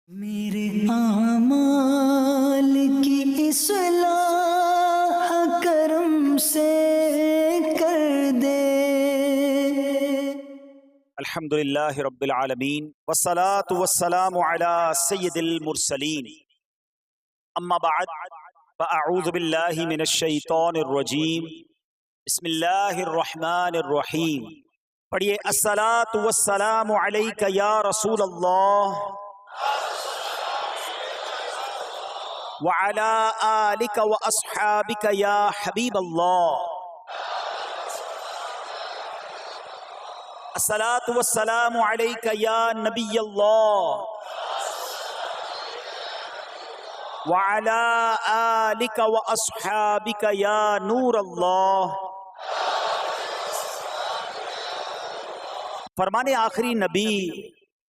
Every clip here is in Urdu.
میرے اعمال کی اصلاح کرم سے کر دے۔ الحمدللہ رب العالمین والصلاة والسلام علی سید المرسلین، اما بعد فاعوذ باللہ من الشیطان الرجیم، بسم اللہ الرحمن الرحیم۔ پڑھیے الصلاة والسلام علیک یا رسول اللہ وعلی آلک واصحابک یا حبیب اللہ۔ الصلاة والسلام علیک یا نبی اللہ وعلی آلک واصحابک یا نور اللہ۔ فرمان آخری نبی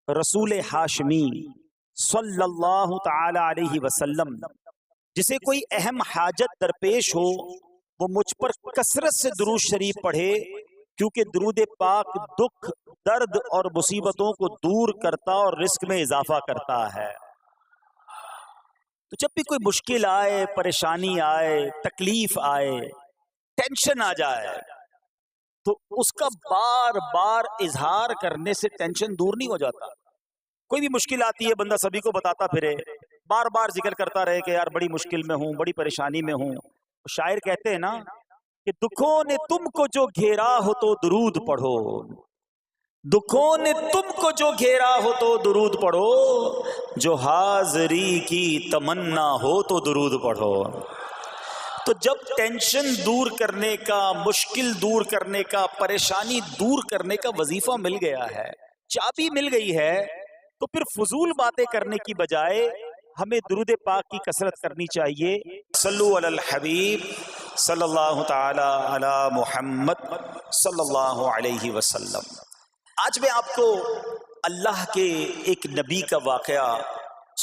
رسول ہاشمی صلی اللہ تعالی علیہ وسلم، جسے کوئی اہم حاجت درپیش ہو وہ مجھ پر کثرت سے درود شریف پڑھے، کیونکہ درود پاک دکھ، درد اور مصیبتوں کو دور کرتا اور رزق میں اضافہ کرتا ہے۔ تو جب بھی کوئی مشکل آئے، پریشانی آئے، تکلیف آئے، ٹینشن آ جائے، تو اس کا بار بار اظہار کرنے سے ٹینشن دور نہیں ہو جاتا۔ کوئی بھی مشکل آتی ہے بندہ سبھی کو بتاتا پھرے، بار بار ذکر کرتا رہے کہ یار بڑی مشکل میں ہوں، بڑی پریشانی میں ہوں۔ شاعر کہتے ہیں نا کہ دکھوں نے تم کو جو گھیرا ہو تو درود پڑھو، دکھوں نے تم کو جو گھیرا ہو تو درود پڑھو، جو حاضری کی تمنا ہو تو درود پڑھو۔ تو جب ٹینشن دور کرنے کا، مشکل دور کرنے کا، پریشانی دور کرنے کا وظیفہ مل گیا ہے، چابی مل گئی ہے، تو پھر فضول باتیں کرنے کی بجائے ہمیں درود پاک کی کثرت کرنی چاہیے۔ صلو علی الحبیب صلی اللہ تعالی علی محمد صلی اللہ علیہ وسلم۔ آج میں آپ کو اللہ کے ایک نبی کا واقعہ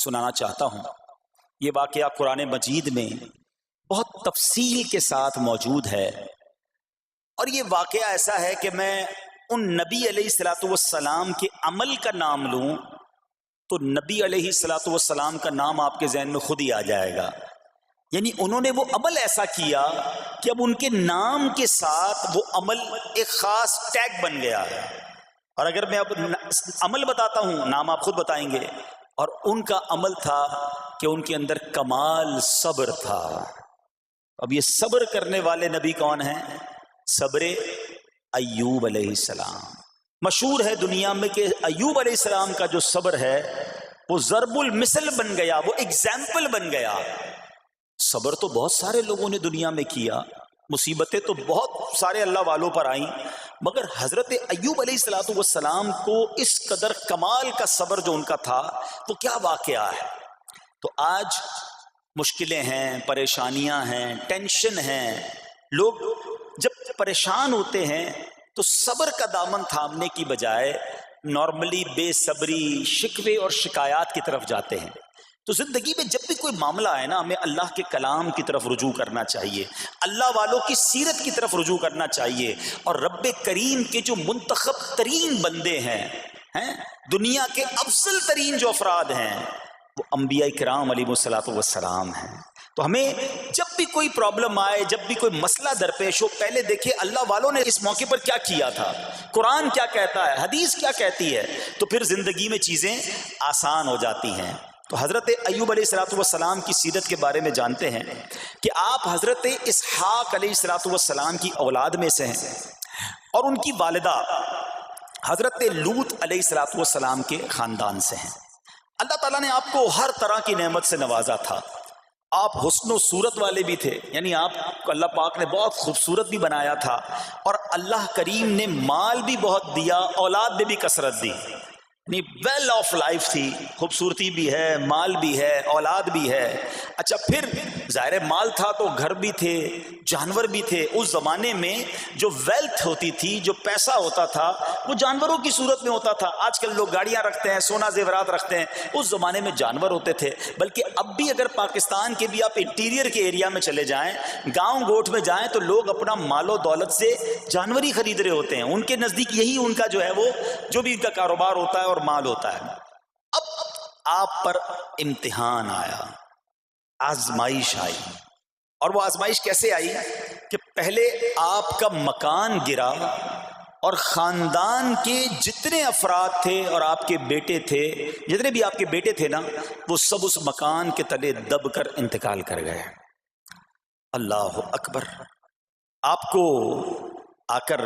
سنانا چاہتا ہوں۔ یہ واقعہ قرآن مجید میں بہت تفصیل کے ساتھ موجود ہے، اور یہ واقعہ ایسا ہے کہ میں ان نبی علیہ السلام کے عمل کا نام لوں تو نبی علیہ السلام کا نام آپ کے ذہن میں خود ہی آ جائے گا۔ یعنی انہوں نے وہ عمل ایسا کیا کہ اب ان کے نام کے ساتھ وہ عمل ایک خاص ٹیگ بن گیا ہے۔ اور اگر میں اب عمل بتاتا ہوں، نام آپ خود بتائیں گے، اور ان کا عمل تھا کہ ان کے اندر کمال صبر تھا۔ اب یہ صبر کرنے والے نبی کون ہیں؟ صبر ایوب علیہ السلام۔ مشہور ہے دنیا میں کہ ایوب علیہ السلام کا جو صبر ہے وہ ضرب المثل بن گیا، وہ ایگزامپل بن گیا۔ صبر تو بہت سارے لوگوں نے دنیا میں کیا، مصیبتیں تو بہت سارے اللہ والوں پر آئیں، مگر حضرت ایوب علیہ السلام کو اس قدر کمال کا صبر جو ان کا تھا، وہ کیا واقعہ ہے۔ تو آج مشکلیں ہیں، پریشانیاں ہیں، ٹینشن ہیں، لوگ جب پریشان ہوتے ہیں تو صبر کا دامن تھامنے کی بجائے نارملی بے صبری، شکوے اور شکایات کی طرف جاتے ہیں۔ تو زندگی میں جب بھی کوئی معاملہ آئے نا، ہمیں اللہ کے کلام کی طرف رجوع کرنا چاہیے، اللہ والوں کی سیرت کی طرف رجوع کرنا چاہیے، اور رب کریم کے جو منتخب ترین بندے ہیں، دنیا کے افضل ترین جو افراد ہیں، وہ انبیاء کرام علیہ السلام ہیں۔ تو ہمیں جب بھی کوئی پرابلم آئے، جب بھی کوئی مسئلہ درپیش ہو، پہلے دیکھیں اللہ والوں نے اس موقع پر کیا کیا تھا، قرآن کیا کہتا ہے، حدیث کیا کہتی ہے، تو پھر زندگی میں چیزیں آسان ہو جاتی ہیں۔ تو حضرت ایوب علیہ السلام کی سیرت کے بارے میں جانتے ہیں کہ آپ حضرت اسحاق علیہ السلام کی اولاد میں سے ہیں، اور ان کی والدہ حضرت لوط علیہ السلام کے خاندان سے ہیں۔ اللہ تعالیٰ نے آپ کو ہر طرح کی نعمت سے نوازا تھا۔ آپ حسن و صورت والے بھی تھے، یعنی آپ کو اللہ پاک نے بہت خوبصورت بھی بنایا تھا، اور اللہ کریم نے مال بھی بہت دیا، اولاد میں بھی کثرت دی، یعنی ویل آف لائف تھی، خوبصورتی بھی ہے، مال بھی ہے، اولاد بھی ہے۔ اچھا، پھر ظاہر مال تھا تو گھر بھی تھے، جانور بھی تھے۔ اس زمانے میں جو ویلتھ ہوتی تھی، جو پیسہ ہوتا تھا، وہ جانوروں کی صورت میں ہوتا تھا۔ آج کل لوگ گاڑیاں رکھتے ہیں، سونا زیورات رکھتے ہیں، اس زمانے میں جانور ہوتے تھے۔ بلکہ اب بھی اگر پاکستان کے بھی آپ انٹیریئر کے ایریا میں چلے جائیں، گاؤں گوٹھ میں جائیں، تو لوگ اپنا مال و دولت سے جانور ہی خرید رہے ہوتے ہیں۔ ان کے نزدیک یہی ان کا جو ہے وہ جو بھی ان کا کاروبار ہوتا ہے اور مال ہوتا ہے۔ اب آپ پر امتحان آیا، آزمائش آئی. اور وہ آزمائش کیسے آئی کہ پہلے آپ کا مکان گرا اور خاندان کے جتنے افراد تھے اور آپ کے بیٹے تھے، جتنے بھی آپ کے بیٹے تھے نا، وہ سب اس مکان کے تلے دب کر انتقال کر گئے. اللہ اکبر. آپ کو آ کر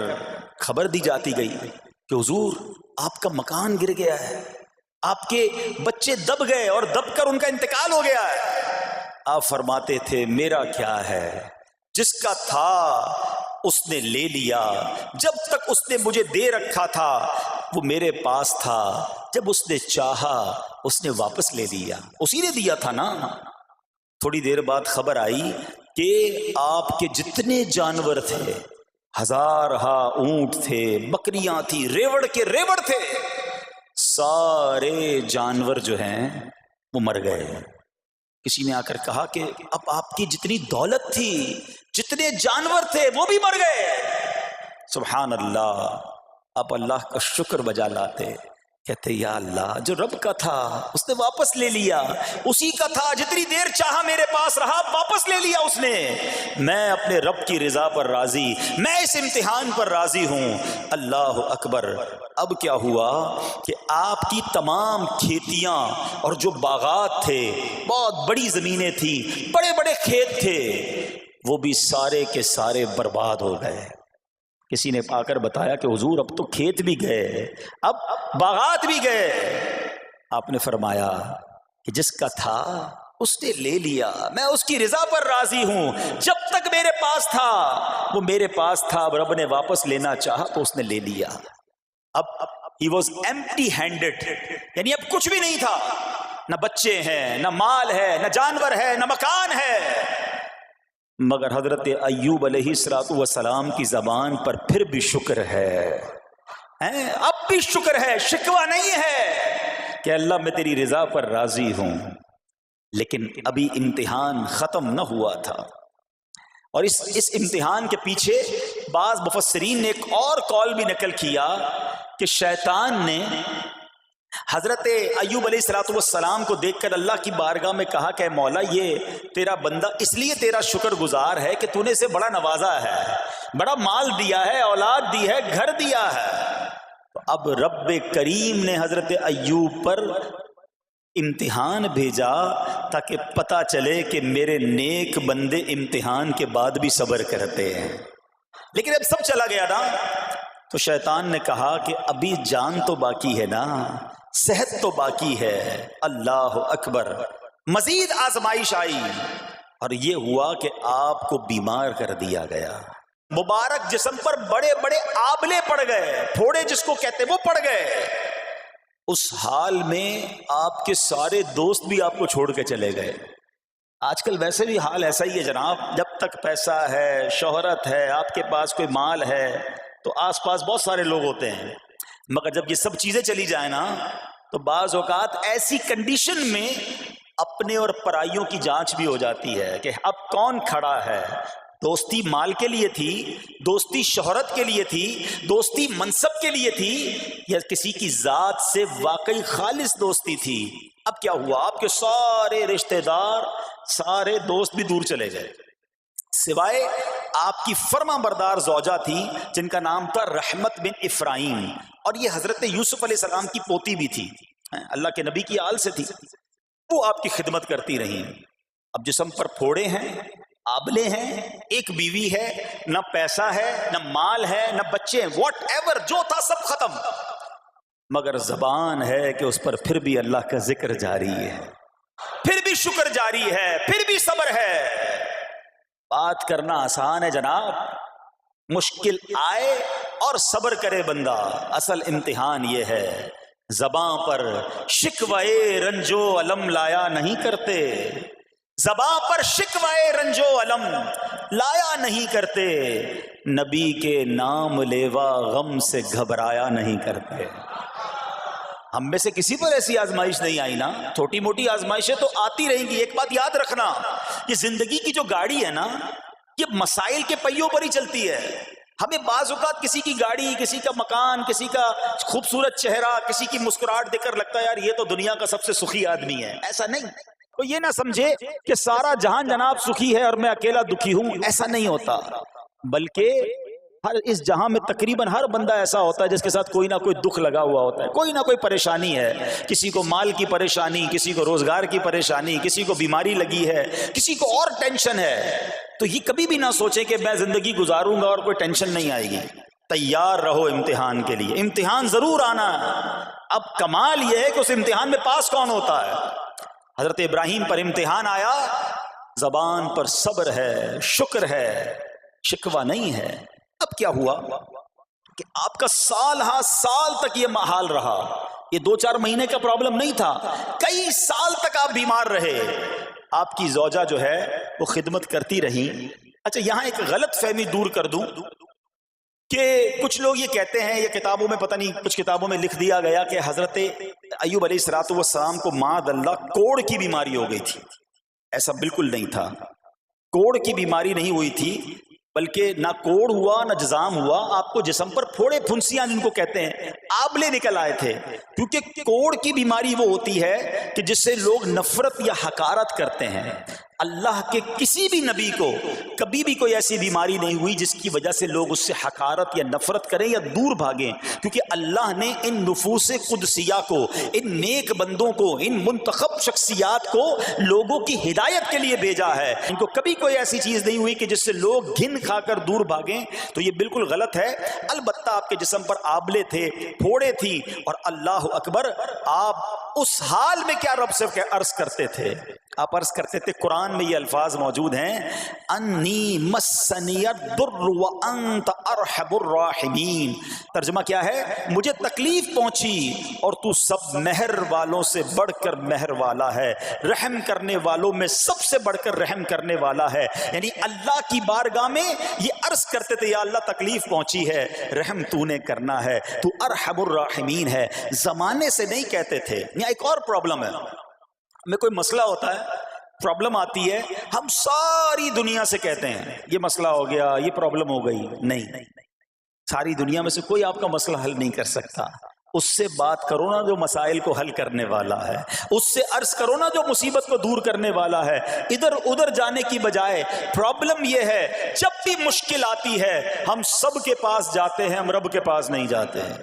خبر دی جاتی گئی کہ حضور آپ کا مکان گر گیا ہے، آپ کے بچے دب گئے اور دب کر ان کا انتقال ہو گیا ہے. آپ فرماتے تھے میرا کیا ہے، جس کا تھا اس نے لے لیا. جب تک اس نے مجھے دے رکھا تھا وہ میرے پاس تھا، جب اس نے چاہا اس نے واپس لے لیا. اسی نے دیا تھا نا. تھوڑی دیر بعد خبر آئی کہ آپ کے جتنے جانور تھے، ہزارہا اونٹ تھے، بکریاں تھی، ریوڑ کے ریوڑ تھے، سارے جانور جو ہیں وہ مر گئے. کسی نے آ کر کہا کہ اب آپ کی جتنی دولت تھی، جتنے جانور تھے، وہ بھی مر گئے. سبحان اللہ. آپ اللہ کا شکر بجا لاتے، کہتے یا اللہ جو رب کا تھا اس نے واپس لے لیا، اسی کا تھا، جتنی دیر چاہا میرے پاس رہا، واپس لے لیا اس نے. میں اپنے رب کی رضا پر راضی، میں اس امتحان پر راضی ہوں. اللہ اکبر. اب کیا ہوا کہ آپ کی تمام کھیتیاں اور جو باغات تھے، بہت بڑی زمینیں تھی، بڑے بڑے کھیت تھے، وہ بھی سارے کے سارے برباد ہو گئے. کسی نے آ کر بتایا کہ حضور اب تو کھیت بھی گئے، اب باغات بھی گئے. آپ نے فرمایا کہ جس کا تھا اس نے لے لیا، میں اس کی رضا پر راضی ہوں. جب تک میرے پاس تھا وہ میرے پاس تھا، اب رب نے واپس لینا چاہا تو اس نے لے لیا. اب he was empty handed، یعنی اب کچھ بھی نہیں تھا، نہ بچے ہیں، نہ مال ہے، نہ جانور ہے، نہ مکان ہے. مگر حضرت ایوب علیہ السلام کی زبان پر پھر بھی شکر ہے، اب بھی شکر ہے، شکوہ نہیں ہے کہ اللہ میں تیری رضا پر راضی ہوں. لیکن ابھی امتحان ختم نہ ہوا تھا. اور اس امتحان کے پیچھے بعض مفسرین نے ایک اور قول بھی نقل کیا کہ شیطان نے حضرت ایوب علیہ السلام کو دیکھ کر اللہ کی بارگاہ میں کہا کہ مولا یہ تیرا بندہ اس لیے تیرا شکر گزار ہے کہ تو نے اسے بڑا نوازا ہے، بڑا مال دیا ہے، اولاد دی ہے، گھر دیا ہے. تو اب رب کریم نے حضرت ایوب پر امتحان بھیجا تاکہ پتہ چلے کہ میرے نیک بندے امتحان کے بعد بھی صبر کرتے ہیں. لیکن اب سب چلا گیا نا، تو شیطان نے کہا کہ ابھی جان تو باقی ہے نا، صحت تو باقی ہے. اللہ اکبر. مزید آزمائش آئی اور یہ ہوا کہ آپ کو بیمار کر دیا گیا. مبارک جسم پر بڑے بڑے آبلے پڑ گئے، پھوڑے جس کو کہتے وہ پڑ گئے. اس حال میں آپ کے سارے دوست بھی آپ کو چھوڑ کے چلے گئے. آج کل ویسے بھی حال ایسا ہی ہے جناب، جب تک پیسہ ہے، شہرت ہے، آپ کے پاس کوئی مال ہے تو آس پاس بہت سارے لوگ ہوتے ہیں. مگر جب یہ سب چیزیں چلی جائیں نا تو بعض اوقات ایسی کنڈیشن میں اپنے اور پرائیوں کی جانچ بھی ہو جاتی ہے کہ اب کون کھڑا ہے. دوستی مال کے لیے تھی، دوستی شہرت کے لیے تھی، دوستی منصب کے لیے تھی، یا کسی کی ذات سے واقعی خالص دوستی تھی. اب کیا ہوا، آپ کے سارے رشتہ دار، سارے دوست بھی دور چلے گئے، سوائے آپ کی فرما بردار زوجہ تھی جن کا نام تھا رحمت بن افراہیم، اور یہ حضرت یوسف علیہ السلام کی پوتی بھی تھی، اللہ کے نبی کی آل سے تھی. وہ آپ کی خدمت کرتی رہی. اب جسم پر پھوڑے ہیں، آبلے ہیں، ایک بیوی ہے، نہ پیسہ ہے، نہ مال ہے، نہ بچے ہیں، واٹ ایور جو تھا سب ختم. مگر زبان ہے کہ اس پر پھر بھی اللہ کا ذکر جاری ہے، پھر بھی شکر جاری ہے، پھر بھی صبر ہے. بات کرنا آسان ہے جناب، مشکل آئے اور صبر کرے بندہ. اصل امتحان یہ ہے، زباں پر شکوے رنجو علم لایا نہیں کرتے، زباں پر شکوے رنجو علم لایا نہیں کرتے، نبی کے نام لیوا غم سے گھبرایا نہیں کرتے. ہم میں سے کسی پر ایسی آزمائش نہیں آئی نا. چھوٹی موٹی آزمائشیں تو آتی رہیں گی. ایک بات یاد رکھنا، یہ زندگی کی جو گاڑی ہے نا، یہ مسائل کے پہیوں پر ہی چلتی ہے. ہمیں بعض اوقات کسی کی گاڑی، کسی کا مکان، کسی کا خوبصورت چہرہ، کسی کی مسکراہٹ دیکھ کر لگتا ہے یار یہ تو دنیا کا سب سے سخی آدمی ہے. ایسا نہیں. تو یہ نہ سمجھے کہ سارا جہان جناب سخی ہے اور میں اکیلا دکھی ہوں. ایسا نہیں ہوتا، بلکہ ہر اس جہاں میں تقریباً ہر بندہ ایسا ہوتا ہے جس کے ساتھ کوئی نہ کوئی دکھ لگا ہوا ہوتا ہے، کوئی نہ کوئی پریشانی ہے. کسی کو مال کی پریشانی، کسی کو روزگار کی پریشانی، کسی کو بیماری لگی ہے، کسی کو اور ٹینشن ہے. تو یہ کبھی بھی نہ سوچے کہ میں زندگی گزاروں گا اور کوئی ٹینشن نہیں آئے گی. تیار رہو امتحان کے لیے، امتحان ضرور آنا ہے. اب کمال یہ ہے کہ اس امتحان میں پاس کون ہوتا ہے. حضرت ابراہیم پر امتحان آیا، زبان پر صبر ہے، شکر ہے، شکوہ نہیں ہے. اب کیا ہوا کہ آپ کا سال ہاں سال تک یہ حال رہا. یہ 2-4 مہینے کا پرابلم نہیں تھا، کئی سال تک آپ بیمار رہے. آپ کی زوجہ جو ہے وہ خدمت کرتی رہی. اچھا یہاں ایک غلط فہمی دور کر دوں کہ کچھ لوگ یہ کہتے ہیں، یہ کتابوں میں پتہ نہیں کچھ کتابوں میں لکھ دیا گیا کہ حضرت ایوب علیہ السلام کو معاذ اللہ کوڑ کی بیماری ہو گئی تھی. ایسا بالکل نہیں تھا. کوڑ کی بیماری نہیں ہوئی تھی، بلکہ نہ کوڑ ہوا نہ جزام ہوا. آپ کو جسم پر پھوڑے پھنسیاں جن کو کہتے ہیں آبلے نکل آئے تھے. کیونکہ کوڑ کی بیماری وہ ہوتی ہے کہ جس سے لوگ نفرت یا حقارت کرتے ہیں. اللہ کے کسی بھی نبی کو کبھی بھی کوئی ایسی بیماری نہیں ہوئی جس کی وجہ سے لوگ اس سے حقارت یا نفرت کریں یا دور بھاگیں. کیونکہ اللہ نے ان نفوس قدسیہ کو، ان نیک بندوں کو، ان منتخب شخصیات کو لوگوں کی ہدایت کے لیے بھیجا ہے. ان کو کبھی کوئی ایسی چیز نہیں ہوئی کہ جس سے لوگ گھن کھا کر دور بھاگیں. تو یہ بالکل غلط ہے. البتہ آپ کے جسم پر آبلے تھے، پھوڑے تھی، اور اللہ اکبر آپ اس حال میں کیا رب سے عرض کرتے تھے؟ آپ عرض کرتے تھے، قرآن میں یہ الفاظ موجود ہیں، انی مسنی الضر وانت ارحم الراحمین. ترجمہ کیا ہے؟ مجھے تکلیف پہنچی اور تو سب مہر والوں سے بڑھ کر مہر والا ہے، رحم کرنے والوں میں سب سے بڑھ کر رحم کرنے والا ہے. یعنی اللہ کی بارگاہ میں یہ عرض کرتے تھے، یا اللہ تکلیف پہنچی ہے، رحم تو نے کرنا ہے، تو ارحم الراحمین ہے. زمانے سے نہیں کہتے تھے. یہاں ایک اور پرابلم ہے. میں کوئی مسئلہ ہوتا ہے، پرابلم آتی ہے، ہم ساری دنیا سے کہتے ہیں یہ مسئلہ ہو گیا، یہ پرابلم ہو گئی. نہیں، ساری دنیا میں سے کوئی آپ کا مسئلہ حل نہیں کر سکتا. اس سے بات کرو نا جو مسائل کو حل کرنے والا ہے، اس سے عرض کرو نا جو مصیبت کو دور کرنے والا ہے. ادھر ادھر جانے کی بجائے پرابلم یہ ہے جب بھی مشکل آتی ہے ہم سب کے پاس جاتے ہیں، ہم رب کے پاس نہیں جاتے ہیں.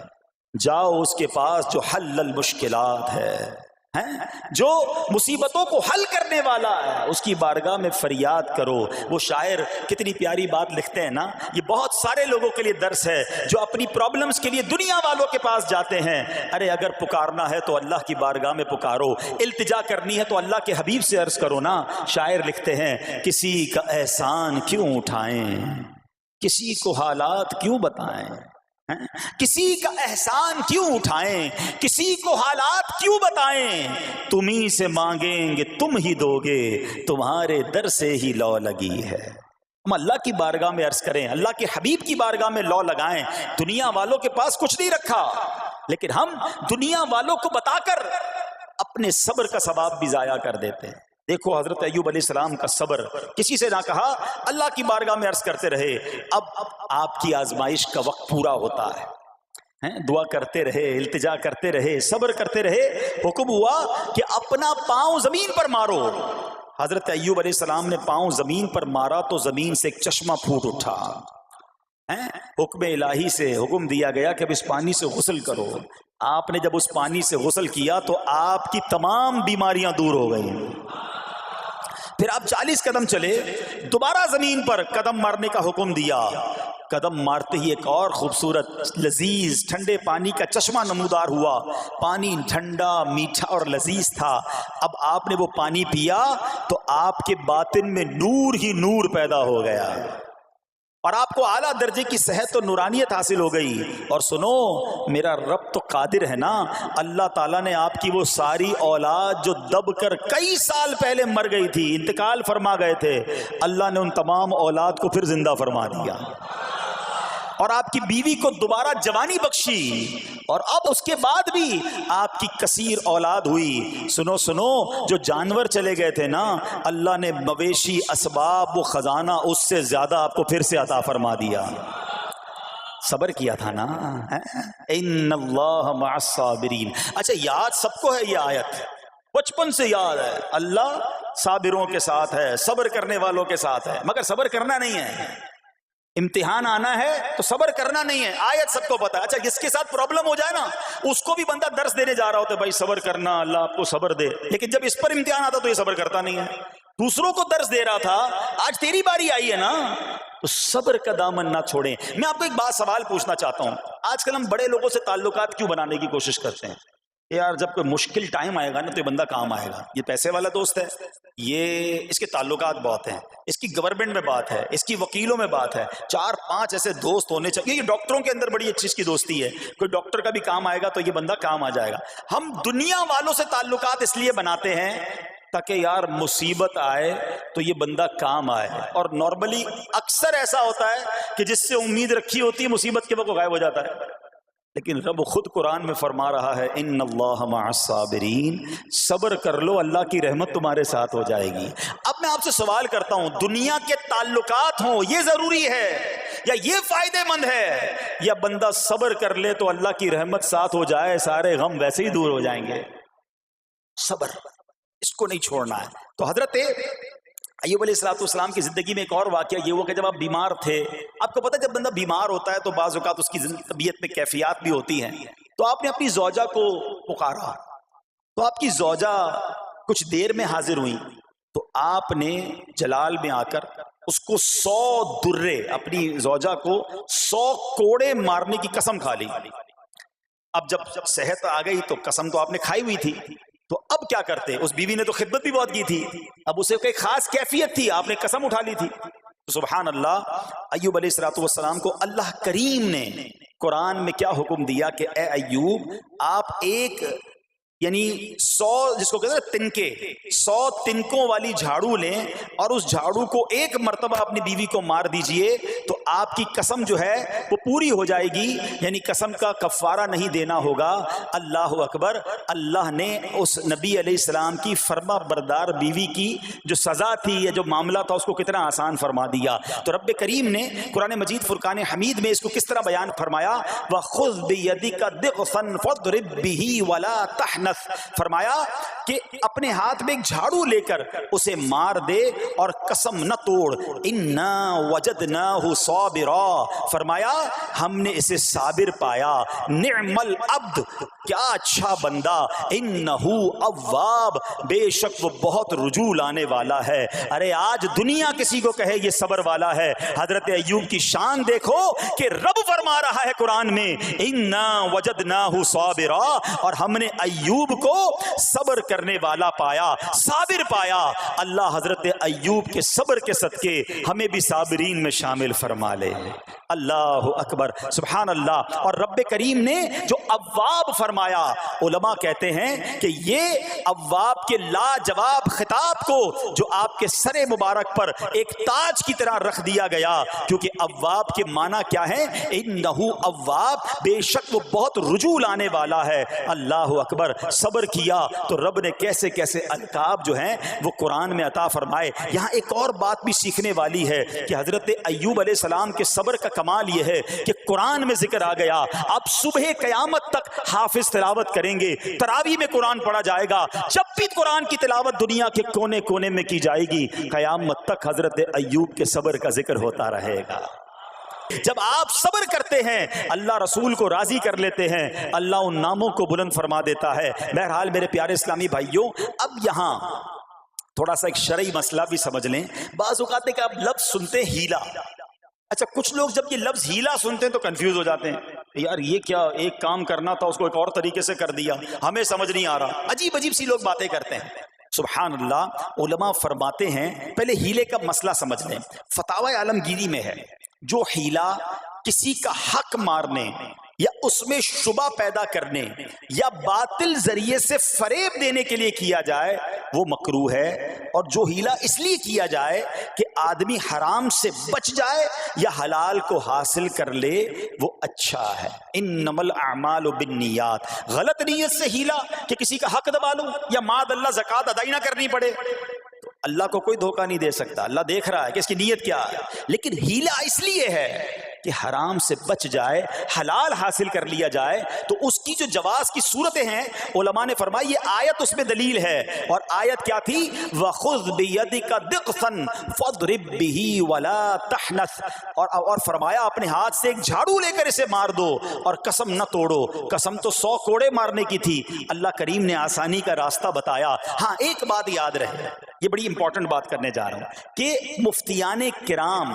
جاؤ اس کے پاس جو حل المشکلات ہے، جو مصیبتوں کو حل کرنے والا ہے، اس کی بارگاہ میں فریاد کرو. وہ شاعر کتنی پیاری بات لکھتے ہیں نا، یہ بہت سارے لوگوں کے لیے درس ہے جو اپنی پرابلمز کے لیے دنیا والوں کے پاس جاتے ہیں. ارے اگر پکارنا ہے تو اللہ کی بارگاہ میں پکارو، التجا کرنی ہے تو اللہ کے حبیب سے عرض کرو نا. شاعر لکھتے ہیں، کسی کا احسان کیوں اٹھائیں، کسی کو حالات کیوں بتائیں، کسی کا احسان کیوں اٹھائیں، کسی کو حالات کیوں بتائیں. تمہیں سے مانگیں گے تم ہی دو گے، تمہارے در سے ہی لو لگی ہے. ہم اللہ کی بارگاہ میں عرض کریں، اللہ کے حبیب کی بارگاہ میں لو لگائیں. دنیا والوں کے پاس کچھ نہیں رکھا، لیکن ہم دنیا والوں کو بتا کر اپنے صبر کا ثواب بھی ضائع کر دیتے ہیں. دیکھو حضرت ایوب علیہ السلام کا صبر، کسی سے نہ کہا، اللہ کی بارگاہ میں عرض کرتے رہے. اب آپ کی آزمائش کا وقت پورا ہوتا ہے، دعا کرتے رہے، التجا کرتے رہے، صبر کرتے رہے. حکم ہوا کہ اپنا پاؤں زمین پر مارو. حضرت ایوب علیہ السلام نے پاؤں زمین پر مارا تو زمین سے ایک چشمہ پھوٹ اٹھا. حکم الہی سے حکم دیا گیا کہ اب اس پانی سے غسل کرو. آپ نے جب اس پانی سے غسل کیا تو آپ کی تمام بیماریاں دور ہو گئیں. پھر آپ 40 قدم چلے، دوبارہ زمین پر قدم مارنے کا حکم دیا. قدم مارتے ہی ایک اور خوبصورت لذیذ ٹھنڈے پانی کا چشمہ نمودار ہوا. پانی ٹھنڈا، میٹھا اور لذیذ تھا. اب آپ نے وہ پانی پیا تو آپ کے باطن میں نور ہی نور پیدا ہو گیا اور آپ کو اعلیٰ درجے کی صحت و نورانیت حاصل ہو گئی. اور سنو، میرا رب تو قادر ہے نا، اللہ تعالیٰ نے آپ کی وہ ساری اولاد جو دب کر کئی سال پہلے مر گئی تھی، انتقال فرما گئے تھے، اللہ نے ان تمام اولاد کو پھر زندہ فرما دیا اور آپ کی بیوی کو دوبارہ جوانی بخشی، اور اب اس کے بعد بھی آپ کی کثیر اولاد ہوئی. سنو، جو جانور چلے گئے تھے نا، اللہ نے مویشی، اسباب و خزانہ اس سے زیادہ آپ کو پھر سے عطا فرما دیا. صبر کیا تھا نا. ان اللہ مع الصابرین. اچھا یاد سب کو ہے یہ آیت, بچپن سے یاد ہے, اللہ صابروں کے ساتھ ہے, صبر کرنے والوں کے ساتھ ہے, مگر صبر کرنا نہیں ہے. امتحان آنا ہے تو صبر کرنا نہیں ہے, آیت سب کو پتا ہے. اچھا جس کے ساتھ پرابلم ہو جائے نا, اس کو بھی بندہ درس دینے جا رہا ہوتا ہے, بھائی صبر کرنا, اللہ آپ کو صبر دے, لیکن جب اس پر امتحان آتا تو یہ صبر کرتا نہیں ہے. دوسروں کو درس دے رہا تھا, آج تیری باری آئی ہے نا, تو صبر کا دامن نہ چھوڑیں. میں آپ کو ایک بات سوال پوچھنا چاہتا ہوں. آج کل ہم بڑے لوگوں سے تعلقات کیوں بنانے کی کوشش کرتے ہیں؟ یار جب کوئی مشکل ٹائم آئے گا نا تو یہ بندہ کام آئے گا, یہ پیسے والا دوست ہے, یہ اس کے تعلقات بہت ہیں, اس کی گورنمنٹ میں بات ہے, اس کی وکیلوں میں بات ہے, 4-5 ایسے دوست ہونے چاہیے. یہ ڈاکٹروں کے اندر بڑی اچھی اس کی دوستی ہے, کوئی ڈاکٹر کا بھی کام آئے گا تو یہ بندہ کام آ جائے گا. ہم دنیا والوں سے تعلقات اس لیے بناتے ہیں تاکہ یار مصیبت آئے تو یہ بندہ کام آئے, اور نارملی اکثر ایسا ہوتا ہے کہ جس سے امید رکھی ہوتی ہے مصیبت کے وقت غائب ہو جاتا ہے. لیکن رب خود قرآن میں فرما رہا ہے ان اللہ مع الصابرین, صبر کر لو اللہ کی رحمت تمہارے ساتھ ہو جائے گی. اب میں آپ سے سوال کرتا ہوں, دنیا کے تعلقات ہوں یہ ضروری ہے یا یہ فائدہ مند ہے, یا بندہ صبر کر لے تو اللہ کی رحمت ساتھ ہو جائے, سارے غم ویسے ہی دور ہو جائیں گے؟ صبر اس کو نہیں چھوڑنا ہے. تو حضرت ایوب علیہ السلام کی زندگی میں ایک اور واقعہ یہ ہوا کہ جب آپ بیمار تھے, آپ کو پتہ ہے جب بندہ بیمار ہوتا ہے تو بعض اوقات اس کی طبیعت میں کیفیات بھی ہوتی ہیں, تو آپ نے اپنی زوجہ کو پکارا, تو آپ کی زوجہ کچھ دیر میں حاضر ہوئی, تو آپ نے جلال میں آ کر اس کو 100 درے, اپنی زوجہ کو 100 کوڑے مارنے کی قسم کھا لی. اب جب صحت آ گئی تو قسم تو آپ نے کھائی ہوئی تھی, تو اب کیا کرتے؟ اس بیوی نے تو خدمت بھی بہت کی تھی, اب اسے کوئی خاص کیفیت تھی, آپ نے قسم اٹھا لی تھی. تو سبحان اللہ, ایوب علیہ السلام کو اللہ کریم نے قرآن میں کیا حکم دیا کہ اے ایوب آپ ایک یعنی 100 جس کو کہتے ہیں تنکے 100 تنکوں والی جھاڑو لیں اور اس جھاڑو کو ایک مرتبہ اپنی بیوی کو مار دیجئے تو آپ کی قسم جو ہے وہ پوری ہو جائے گی, یعنی قسم کا کفارہ نہیں دینا ہوگا. اللہ اکبر. اللہ نے اس نبی علیہ السلام کی فرما بردار بیوی کی جو سزا تھی یا جو معاملہ تھا اس کو کتنا آسان فرما دیا. تو رب کریم نے قرآن مجید فرقان حمید میں اس کو کس طرح بیان فرمایا, وَخُذْ بِيَدِكَ ضِغْفًا فَاضْرِب بِهِ وَلَا تَحْنَثْ, فرمایا کہ اپنے ہاتھ میں ایک جھاڑو لے کر اسے مار دے اور قسم نہ توڑ. اِنَّا وَجَدْنَاهُ صَابِرًا, فرمایا ہم نے اسے صابر پایا. نعم العبد, کیا اچھا بندہ. اِنَّهُ اواب, بے شک وہ بہت رجوع لانے والا ہے. ارے آج دنیا کسی کو کہے یہ صبر والا ہے, حضرت ایوب کی شان دیکھو کہ رب فرما رہا ہے قرآن میں اِنَّا وَجَدْنَاهُ صَابِرًا, اور ہم نے ایوب کو صبر کرنے والا پایا, صابر پایا. اللہ حضرت ایوب کے صبر کے صدقے ہمیں بھی صابرین میں شامل فرما لے. اللہ اکبر, سبحان اللہ. اور رب کریم نے جو اواب فرمایا, علماء کہتے ہیں کہ یہ اواب کے لاجواب خطاب کو جو آپ کے سر مبارک پر ایک تاج کی طرح رکھ دیا گیا, کیونکہ اواب کے معنی کیا ہے؟ انہو اواب, بے شک وہ بہت رجوع لانے والا ہے. اللہ اکبر. صبر کیا تو رب نے کیسے کیسے القاب جو ہیں وہ قرآن میں عطا فرمائے. یہاں ایک اور بات بھی سیکھنے والی ہے کہ حضرت ایوب علیہ السلام کے صبر کا کمال یہ ہے کہ قرآن میں ذکر آ گیا, اب صبح قیامت تک حافظ تلاوت کریں گے, تراویح میں قرآن پڑھا جائے گا, جب بھی قرآن کی تلاوت دنیا کے کونے کونے میں کی جائے گی, قیامت تک حضرت ایوب کے صبر کا ذکر ہوتا رہے گا. جب آپ صبر کرتے ہیں اللہ رسول کو راضی کر لیتے ہیں, اللہ ان ناموں کو بلند فرما دیتا ہے. بہرحال میرے پیارے اسلامی بھائیوں, اب یہاں تھوڑا سا ایک شرعی مسئلہ بھی سمجھ لیں. بعض اوقات کہ آپ لفظ سنتے ہیلا, اچھا کچھ لوگ جب یہ لفظ ہیلا سنتے ہیں تو کنفیوز ہو جاتے ہیں, یار یہ کیا, ایک کام کرنا تھا اس کو ایک اور طریقے سے کر دیا, ہمیں سمجھ نہیں آ رہا. عجیب عجیب سی لوگ باتیں کرتے ہیں. سبحان اللہ. علماء فرماتے ہیں پہلے ہیلے کا مسئلہ سمجھ لیں. فتاوی عالمگیری میں ہے جو ہیلا کسی کا حق مارنے یا اس میں شبہ پیدا کرنے یا باطل ذریعے سے فریب دینے کے لیے کیا جائے وہ مکروہ ہے, اور جو ہیلا اس لیے کیا جائے کہ آدمی حرام سے بچ جائے یا حلال کو حاصل کر لے وہ اچھا ہے. انما الاعمال بالنیات, غلط نیت سے ہیلا کہ کسی کا حق دبا لوں یا معاذ اللہ زکوٰۃ ادا ہی نہ کرنی پڑے, اللہ کو کوئی دھوکہ نہیں دے سکتا, اللہ دیکھ رہا ہے کہ اس کی نیت کیا ہے. لیکن ہیلا اس لیے ہے کہ حرام سے بچ جائے، حلال حاصل کر لیا جائے، تو اس کی جو جواز کی صورتیں ہیں علماء نے فرمایا یہ آیت اس میں دلیل ہے. اور آیت کیا تھی؟ وَخُذْ بِيَدِكَ ضِغْثًا فَاضْرِبْ بِهِ وَلَا تَحْنَثْ، اور فرمایا اپنے ہاتھ سے ایک جھاڑو لے کر اسے مار دو اور قسم نہ توڑو. قسم تو 100 کوڑے مارنے کی تھی، اللہ کریم نے آسانی کا راستہ بتایا. ہاں ایک بات یاد رہے، یہ بڑی امپورٹنٹ بات کرنے جا رہا ہوں کہ مفتیان کرام،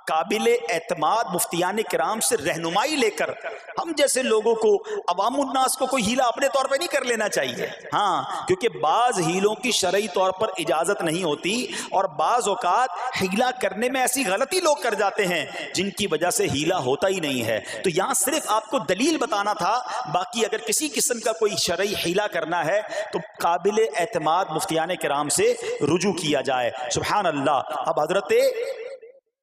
قابل اعتماد مفتیان کرام سے رہنمائی لے کر ہم جیسے لوگوں کو، عوام الناس کو کوئی ہیلا اپنے طور پہ نہیں کر لینا چاہیے. ہاں کیونکہ بعض ہیلوں کی شرعی طور پر اجازت نہیں ہوتی، اور بعض اوقات ہیلا کرنے میں ایسی غلطی لوگ کر جاتے ہیں جن کی وجہ سے ہیلا ہوتا ہی نہیں ہے. تو یہاں صرف آپ کو دلیل بتانا تھا، باقی اگر کسی قسم کا کوئی شرعی ہیلا کرنا ہے تو قابل اعتماد مفتیان کرام سے رجوع کیا جائے. سبحان اللہ. اب حضرت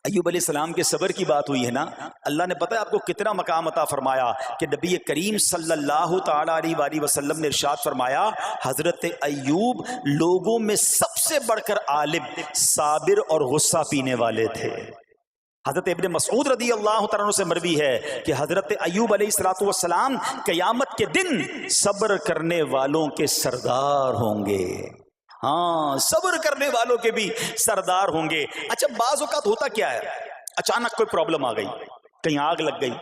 ایوب علیہ السلام کے صبر کی بات ہوئی ہے نا، اللہ نے پتہ ہے آپ کو کتنا مقام عطا فرمایا کہ نبی کریم صلی اللہ تعالی علیہ وآلہ وسلم نے ارشاد فرمایا حضرت ایوب لوگوں میں سب سے بڑھ کر عالم، صابر اور غصہ پینے والے تھے. حضرت ابن مسعود رضی اللہ تعالیٰ عنہ سے مروی ہے کہ حضرت ایوب علیہ السلام قیامت کے دن صبر کرنے والوں کے سردار ہوں گے. ہاں صبر کرنے والوں کے بھی سردار ہوں گے. اچھا بعض اوقات ہوتا کیا ہے، اچانک کوئی پرابلم آ گئی، کہیں آگ لگ گئی،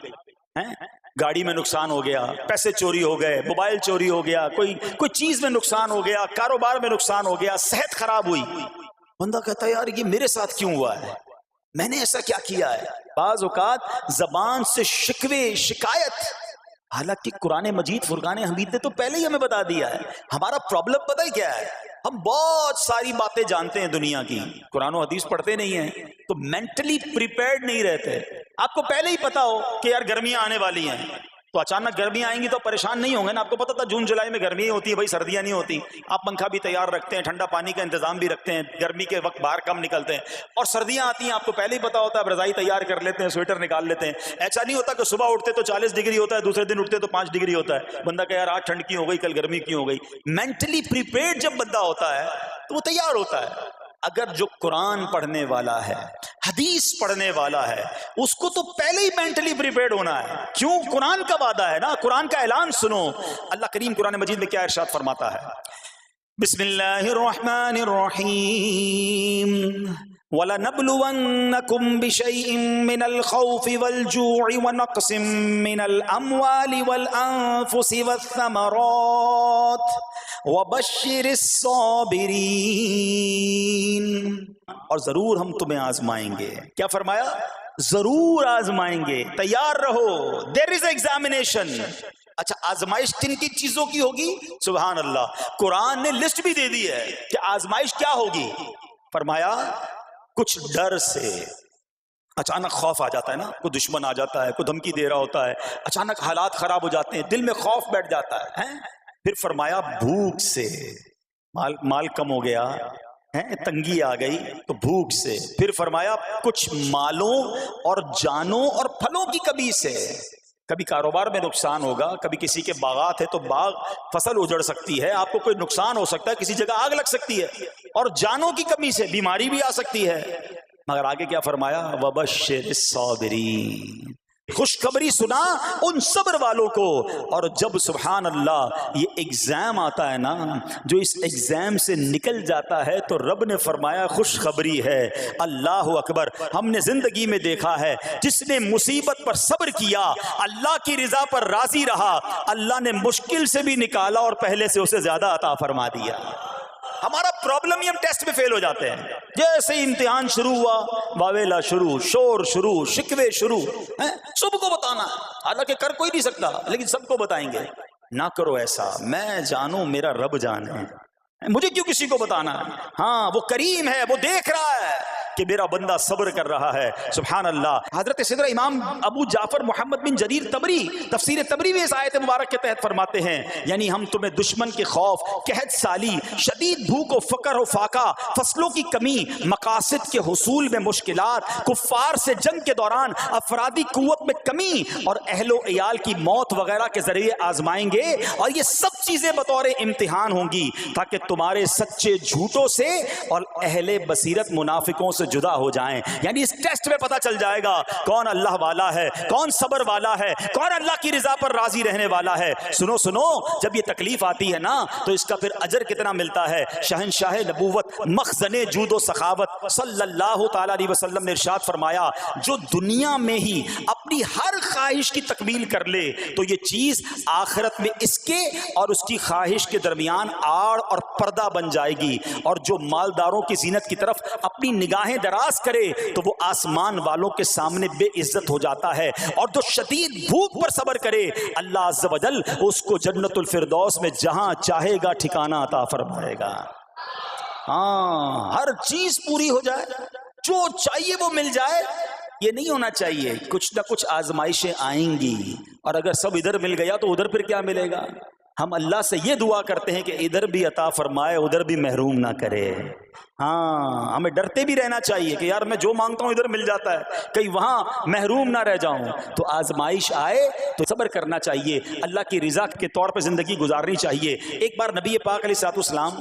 گاڑی میں نقصان ہو گیا، پیسے چوری ہو گئے، موبائل چوری ہو گیا، کوئی چیز میں نقصان ہو گیا، کاروبار میں نقصان ہو گیا، صحت خراب ہوئی. بندہ کہتا ہے یار یہ میرے ساتھ کیوں ہوا ہے، میں نے ایسا کیا کیا ہے. بعض اوقات زبان سے شکوے، شکایت، حالانکہ قرآن مجید فرقان حمید نے تو پہلے ہی ہمیں بتا دیا ہے. ہمارا پرابلم پتہ ہی کیا ہے، ہم بہت ساری باتیں جانتے ہیں دنیا کی، قرآن و حدیث پڑھتے نہیں ہیں تو مینٹلی پریپیئرڈ نہیں رہتے. آپ کو پہلے ہی پتا ہو کہ یار گرمیاں آنے والی ہیں، تو اچانک گرمیاں آئیں گی تو پریشان نہیں ہوں گے نا. آپ کو پتا تھا جون جولائی میں گرمیاں ہوتی ہیں، بھائی سردیاں نہیں ہوتی. آپ پنکھا بھی تیار رکھتے ہیں، ٹھنڈا پانی کا انتظام بھی رکھتے ہیں، گرمی کے وقت باہر کم نکلتے ہیں. اور سردیاں آتی ہیں آپ کو پہلے ہی پتا ہوتا ہے، رضائی تیار کر لیتے ہیں، سویٹر نکال لیتے ہیں. ایسا نہیں ہوتا کہ صبح اٹھتے تو 40 ڈگری ہوتا ہے، دوسرے دن اٹھتے تو 5 ڈگری ہوتا ہے. بندہ کہ یار آج ٹھنڈ کیوں ہو گئی، کل گرمی کیوں ہو گئی. مینٹلی پریپیئرڈ جب بندہ ہوتا ہے تو وہ تیار ہوتا ہے. اگر جو قرآن پڑھنے والا ہے، حدیث پڑھنے والا ہے، اس کو تو پہلے ہی مینٹلی پریپیئرڈ ہونا ہے. کیوں؟ قرآن کا وعدہ ہے نا، قرآن کا اعلان سنو. اللہ کریم قرآن مجید میں کیا ارشاد فرماتا ہے؟ بسم اللہ الرحمن الرحیم وَلَنَبْلُوَنَّكُمْ بِشَيْءٍ مِّنَ الْخَوْفِ وَالْجُوعِ وَنَقْصٍ مِّنَ الْأَمْوَالِ وَالْأَنفُسِ وَالثَّمَرَاتِ وَبَشِّرِ الصَّابِرِينَ. اور ضرور ہم تمہیں آزمائیں گے. کیا فرمایا؟ ضرور آزمائیں گے، تیار رہو. دیر از ایگزامینیشن. اچھا آزمائش کن کی چیزوں کی ہوگی؟ سبحان اللہ. قرآن نے لسٹ بھی دے دی ہے کہ آزمائش کیا ہوگی. فرمایا کچھ ڈر سے، اچانک خوف آ جاتا ہے نا، کوئی دشمن آ جاتا ہے، کوئی دھمکی دے رہا ہوتا ہے، اچانک حالات خراب ہو جاتے ہیں، دل میں خوف بیٹھ جاتا ہے. پھر فرمایا بھوک سے، مال کم ہو گیا، تنگی آ گئی تو بھوک سے. پھر فرمایا کچھ مالوں اور جانوں اور پھلوں کی کمی سے. کبھی کاروبار میں نقصان ہوگا، کبھی کسی کے باغات ہے تو باغ فصل اجڑ سکتی ہے، آپ کو کوئی نقصان ہو سکتا ہے، کسی جگہ آگ لگ سکتی ہے، اور جانوں کی کمی سے بیماری بھی آ سکتی ہے. مگر آگے کیا فرمایا؟ وَبَشِّرِ الصَّابِرِينَ. خوشخبری سنا ان صبر والوں کو. اور جب سبحان اللہ یہ ایگزام آتا ہے نا، جو اس ایگزام سے نکل جاتا ہے تو رب نے فرمایا خوشخبری ہے. اللہ اکبر. ہم نے زندگی میں دیکھا ہے جس نے مصیبت پر صبر کیا، اللہ کی رضا پر راضی رہا، اللہ نے مشکل سے بھی نکالا اور پہلے سے اسے زیادہ عطا فرما دیا. ہمارا پرابلم ہی ہم ٹیسٹ میں فیل ہو جاتے ہیں. جیسے امتحان شروع ہوا، واویلا شروع، شور شروع، شکوے شروع. سب کو بتانا، حالانکہ کر کوئی نہیں سکتا لیکن سب کو بتائیں گے. نہ کرو ایسا. میں جانوں میرا رب جانے، مجھے کیوں کسی کو بتانا ہے. ہاں وہ کریم ہے، وہ دیکھ رہا ہے کہ میرا بندہ صبر کر رہا ہے. سبحان اللہ. حضرت سیدنا امام ابو جعفر محمد بن جریر طبری تفسیر طبری میں اس آیت مبارک کے تحت فرماتے ہیں، یعنی ہم تمہیں دشمن کے خوف، قحط سالی، شدید بھوک و فقر و فاقہ، فصلوں کی کمی، مقاصد کے حصول میں مشکلات، کفار سے جنگ کے دوران افرادی قوت میں کمی اور اہل و عیال کی موت وغیرہ کے ذریعے آزمائیں گے. اور یہ سب چیزیں بطور امتحان ہوں گی تاکہ تمہارے سچے جھوٹوں سے اور اہل بصیرت منافقوں سے سے جدا ہو جائیں. یعنی اس ٹیسٹ میں پتہ چل جائے گا کون اللہ والا ہے, کون صبر والا ہے, کون اللہ کی رضا پر راضی رہنے والا ہے. سنو سنو, جب یہ تکلیف آتی ہے نا تو اس کا پھر اجر کتنا ملتا ہے. شہنشاہ نبوت مخزن جود و سخاوت صلی اللہ تعالی علیہ وسلم نے ارشاد فرمایا, جو دنیا میں ہی اپنی ہر خواہش کی تکمیل کر لے تو یہ چیز آخرت میں اس کے اور اس کی خواہش کے درمیان آڑ اور پردہ بن جائے گی. اور جو مالداروں کی زینت کی طرف اپنی نگاہیں دراز کرے تو وہ آسمان والوں کے سامنے بے عزت ہو جاتا ہے. اور جو شدید بھوک پر صبر کرے اللہ عز و جل اس کو جنت الفردوس میں جہاں چاہے گا ٹھکانہ عطا فرمائے گا. ہاں, ہر چیز پوری ہو جائے, جو چاہیے وہ مل جائے, یہ نہیں ہونا چاہیے. کچھ نہ کچھ آزمائشیں آئیں گی, اور اگر سب ادھر مل گیا تو ادھر پھر کیا ملے گا. ہم اللہ سے یہ دعا کرتے ہیں کہ ادھر بھی عطا فرمائے, ادھر بھی محروم نہ کرے. ہاں, ہمیں ڈرتے بھی رہنا چاہیے کہ یار میں جو مانگتا ہوں ادھر مل جاتا ہے, کہیں وہاں محروم نہ رہ جاؤں. تو آزمائش آئے تو صبر کرنا چاہیے, اللہ کی رضا کے طور پہ زندگی گزارنی چاہیے. ایک بار نبی پاک علیہ الصلوۃ والسلام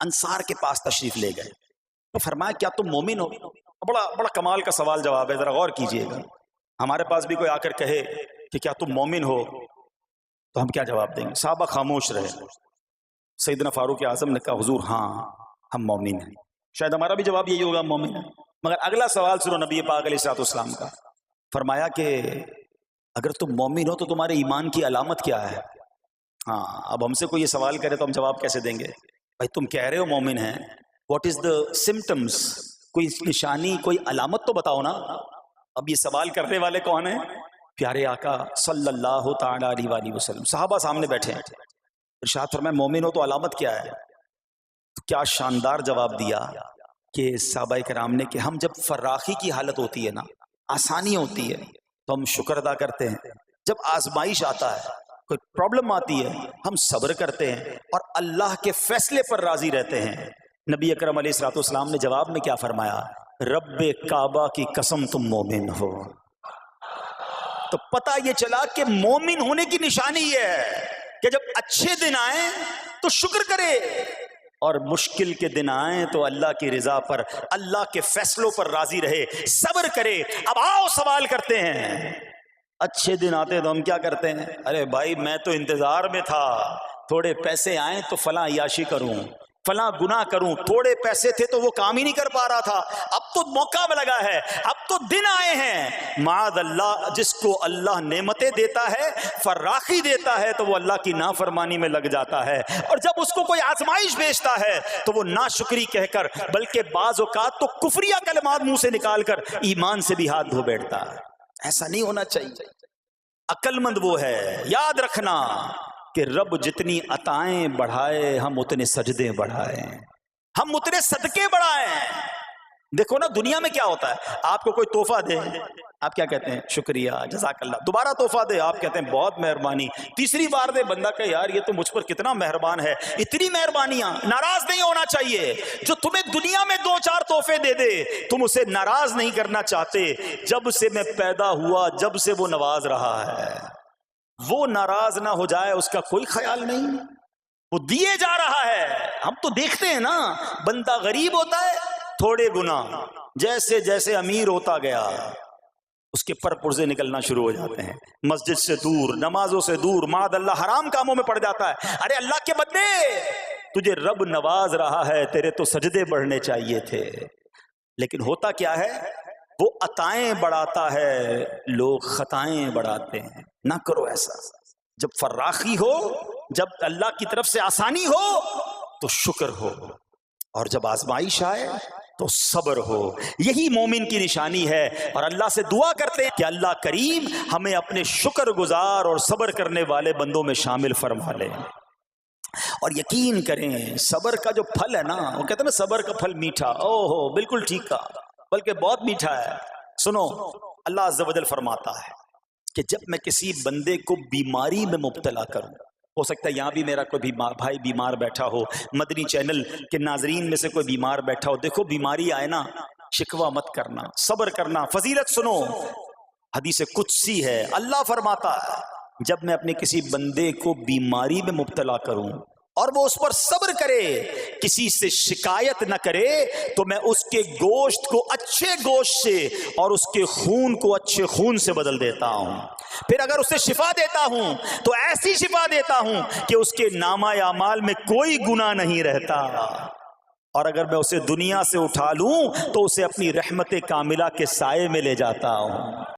انصار کے پاس تشریف لے گئے تو فرمایا کیا تم مومن ہو؟ بڑا کمال کا سوال جواب ہے, ذرا غور کیجئے گا. ہمارے پاس بھی کوئی آ کر کہے کہ کیا تم مومن ہو تو ہم کیا جواب دیں گے؟ صحابہ خاموش رہے. سیدنا فاروق اعظم نے کہا حضور ہاں ہم مومن ہیں. شاید ہمارا بھی جواب یہی ہوگا, ہم مومن ہیں. مگر اگلا سوال سنو نبی پاک علیہ الصلوۃ والسلام کا. فرمایا کہ اگر تم مومن ہو تو تمہارے ایمان کی علامت کیا ہے؟ ہاں, اب ہم سے کوئی یہ سوال کرے تو ہم جواب کیسے دیں گے؟ بھائی تم کہہ رہے ہو مومن ہیں, واٹ از دا سمٹمز, کوئی نشانی, کوئی علامت تو بتاؤ نا. اب یہ سوال کرنے والے کون ہیں؟ پیارے آقا صلی اللہ تعالی علیہ وآلہ وسلم. صحابہ سامنے بیٹھے ہیں. ارشاد فرمایا مومن ہو تو علامت کیا ہے؟ تو کیا شاندار جواب دیا کہ صحابہ کرام نے کہ ہم جب فراخی کی حالت ہوتی ہے نا, آسانی ہوتی ہے تو ہم شکر ادا کرتے ہیں. جب آزمائش آتا ہے, کوئی پرابلم آتی ہے, ہم صبر کرتے ہیں اور اللہ کے فیصلے پر راضی رہتے ہیں. نبی اکرم علیہ الصلوۃ والسلام نے جواب میں کیا فرمایا؟ رب کعبہ کی قسم تم مومن ہو. تو پتہ یہ چلا کہ مومن ہونے کی نشانی یہ ہے کہ جب اچھے دن آئیں تو شکر کرے, اور مشکل کے دن آئیں تو اللہ کی رضا پر, اللہ کے فیصلوں پر راضی رہے, صبر کرے. اب آؤ سوال کرتے ہیں. اچھے دن آتے تو ہم کیا کرتے ہیں؟ ارے بھائی میں تو انتظار میں تھا, تھوڑے پیسے آئیں تو فلاں عیاشی کروں, فلاں گناہ کروں. تھوڑے پیسے تھے تو وہ کام ہی نہیں کر پا رہا تھا, اب تو موقع لگا ہے, اب تو دن آئے ہیں. معاذ اللہ, جس کو اللہ نعمتیں دیتا ہے, فراخی دیتا ہے, تو وہ اللہ کی نافرمانی میں لگ جاتا ہے. اور جب اس کو کوئی آزمائش بھیجتا ہے تو وہ ناشکری کہہ کر, بلکہ بعض اوقات تو کفریہ کلمات منہ سے نکال کر ایمان سے بھی ہاتھ دھو بیٹھتا ہے. ایسا نہیں ہونا چاہیے. عقل مند وہ ہے, یاد رکھنا کہ رب جتنی عطائیں بڑھائے ہم اتنے سجدے بڑھائیں, ہم اتنے صدقے بڑھائیں. دیکھو نا دنیا میں کیا ہوتا ہے, آپ کو کوئی تحفہ دے, آپ کیا کہتے ہیں؟ شکریہ, جزاک اللہ. دوبارہ تحفہ دے, آپ کہتے ہیں بہت مہربانی. تیسری بار دے, بندہ کہ یار یہ تو مجھ پر کتنا مہربان ہے. اتنی مہربانیاں. ناراض نہیں ہونا چاہیے. جو تمہیں دنیا میں 2-4 تحفے دے دے, تم اسے ناراض نہیں کرنا چاہتے. جب سے میں پیدا ہوا, جب سے وہ نواز رہا ہے, وہ ناراض نہ ہو جائے اس کا کوئی خیال نہیں. وہ دیے جا رہا ہے. ہم تو دیکھتے ہیں نا, بندہ غریب ہوتا ہے, تھوڑے گناہ, جیسے جیسے امیر ہوتا گیا اس کے پر پرزے نکلنا شروع ہو جاتے ہیں, مسجد سے دور, نمازوں سے دور, معاذ اللہ حرام کاموں میں پڑ جاتا ہے. ارے اللہ کے بندے, تجھے رب نواز رہا ہے, تیرے تو سجدے بڑھنے چاہیے تھے. لیکن ہوتا کیا ہے, وہ عطائیں بڑھاتا ہے, لوگ خطائیں بڑھاتے ہیں. نہ کرو ایسا. جب فراخی ہو, جب اللہ کی طرف سے آسانی ہو تو شکر ہو, اور جب آزمائش آئے تو صبر ہو. یہی مومن کی نشانی ہے. اور اللہ سے دعا کرتے ہیں کہ اللہ کریم ہمیں اپنے شکر گزار اور صبر کرنے والے بندوں میں شامل فرما لے. اور یقین کریں, صبر کا جو پھل ہے نا, وہ کہتے ہیں نا صبر کا پھل میٹھا. او ہو, بالکل ٹھیک کہا, بلکہ بہت میٹھا ہے. سنو, اللہ عز و جل فرماتا ہے کہ جب میں کسی بندے کو بیماری میں مبتلا کروں, ہو سکتا ہے یہاں بھی میرا کوئی بھائی بیمار بیٹھا ہو, مدنی چینل کے ناظرین میں سے کوئی بیمار بیٹھا ہو. دیکھو بیماری آئے نا, شکوہ مت کرنا, صبر کرنا. فضیلت سنو, حدیث قدسی ہے, اللہ فرماتا ہے جب میں اپنے کسی بندے کو بیماری میں مبتلا کروں اور وہ اس پر صبر کرے، کسی سے شکایت نہ کرے، تو میں اس کے گوشت کو اچھے گوشت سے اور اس کے خون کو اچھے خون سے بدل دیتا ہوں۔ پھر اگر اسے شفا دیتا ہوں تو ایسی شفا دیتا ہوں کہ اس کے نامہ اعمال میں کوئی گناہ نہیں رہتا، اور اگر میں اسے دنیا سے اٹھا لوں تو اسے اپنی رحمت کاملہ کے سائے میں لے جاتا ہوں۔